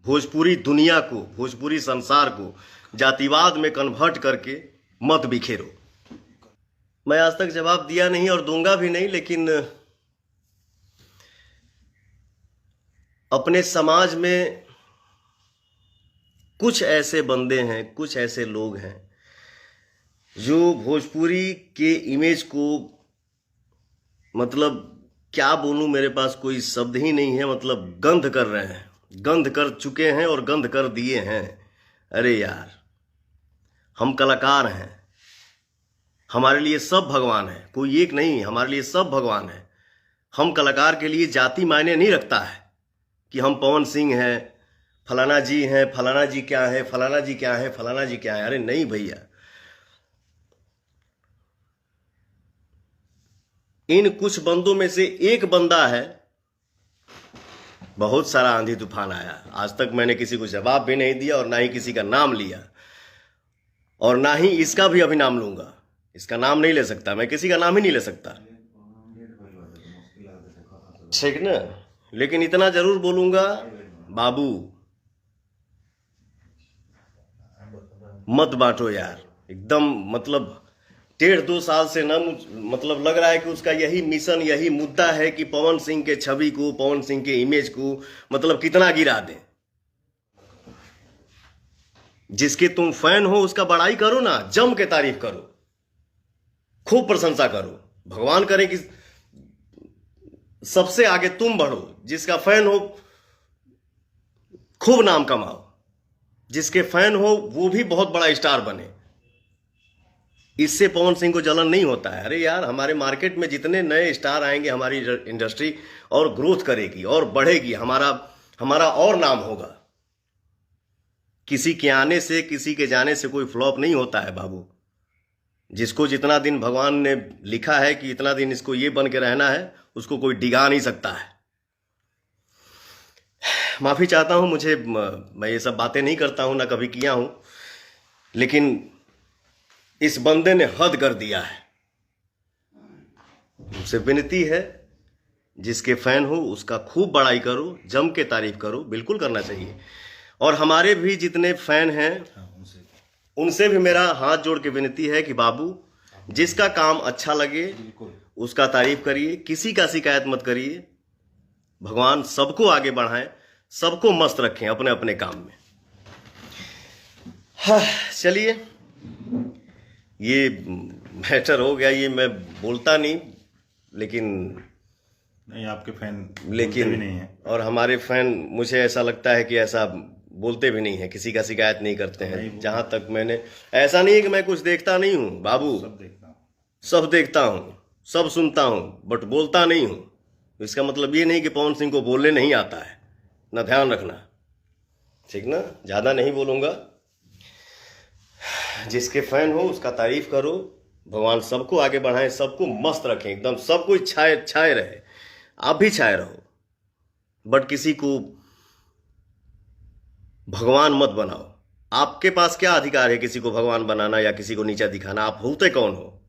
भोजपुरी दुनिया को, भोजपुरी संसार को जातिवाद में कन्वर्ट करके मत बिखेरो। मैं आज तक जवाब दिया नहीं और दूंगा भी नहीं, लेकिन अपने समाज में कुछ ऐसे बंदे हैं, कुछ ऐसे लोग हैं जो भोजपुरी के इमेज को, मतलब क्या बोलूं, मेरे पास कोई शब्द ही नहीं है, मतलब गंध कर रहे हैं, गंध कर चुके हैं और गंध कर दिए हैं। अरे यार, हम कलाकार हैं, हमारे लिए सब भगवान है, कोई एक नहीं, हमारे लिए सब भगवान है। हम कलाकार के लिए जाति मायने नहीं रखता है कि हम पवन सिंह हैं, फलाना जी हैं, फलाना जी क्या है, फलाना जी क्या है, फलाना जी क्या है। अरे नहीं भैया, इन कुछ बंदों में से एक बंदा है। बहुत सारा आंधी तूफान आया, आज तक मैंने किसी को जवाब भी नहीं दिया और ना ही किसी का नाम लिया, और ना ही इसका भी अभी नाम लूंगा। इसका नाम नहीं ले सकता मैं, किसी का नाम ही नहीं ले सकता, ठीक ना। लेकिन इतना जरूर बोलूंगा, बाबू मत बांटो यार, एकदम मतलब 1.5-2 साल से ना, मतलब लग रहा है कि उसका यही मिशन, यही मुद्दा है कि पवन सिंह के छवि को, पवन सिंह के इमेज को मतलब कितना गिरा दें। जिसके तुम फैन हो उसका बड़ाई करो ना, जम के तारीफ करो, खूब प्रशंसा करो, भगवान करे कि सबसे आगे तुम बढ़ो। जिसका फैन हो खूब नाम कमाओ, जिसके फैन हो वो भी बहुत बड़ा स्टार बने। इससे पवन सिंह को जलन नहीं होता है। अरे यार, हमारे मार्केट में जितने नए स्टार आएंगे, हमारी इंडस्ट्री और ग्रोथ करेगी और बढ़ेगी, हमारा और नाम होगा। किसी के आने से, किसी के जाने से कोई फ्लॉप नहीं होता है बाबू। जिसको जितना दिन भगवान ने लिखा है कि इतना दिन इसको ये बन के रहना है, उसको कोई डिगा नहीं सकता है। माफी चाहता हूं, मैं ये सब बातें नहीं करता हूं, ना कभी किया हूं, लेकिन इस बंदे ने हद कर दिया है। मुझसे विनती है, जिसके फैन हो उसका खूब बड़ाई करो, जम के तारीफ करो, बिल्कुल करना चाहिए। और हमारे भी जितने फैन हैं उनसे भी मेरा हाथ जोड़ के विनती है कि बाबू, जिसका काम अच्छा लगे उसका तारीफ करिए, किसी का शिकायत मत करिए। भगवान सबको आगे बढ़ाएं, सबको मस्त रखें अपने अपने काम में। हाँ, चलिए, ये मैटर हो गया। ये मैं बोलता नहीं, लेकिन नहीं, आपके फैन लेकिन भी नहीं है, और हमारे फैन, मुझे ऐसा लगता है कि ऐसा बोलते भी नहीं है, किसी का शिकायत नहीं करते हैं। जहां तक मैंने, ऐसा नहीं है कि मैं कुछ देखता नहीं हूं बाबू, सब देखता हूँ, सब देखता हूं, सब सुनता हूं, बट बोलता नहीं हूं। इसका मतलब ये नहीं कि पवन सिंह को बोलने नहीं आता है, ना, ध्यान रखना, ठीक ना। ज्यादा नहीं बोलूंगा। जिसके फैन हो उसका तारीफ करो, भगवान सबको आगे बढ़ाएं, सबको मस्त रखें, एकदम सब कुछ छाए रहे, आप भी छाए रहो, बट किसी को भगवान मत बनाओ। आपके पास क्या अधिकार है किसी को भगवान बनाना या किसी को नीचा दिखाना? आप होते कौन हो?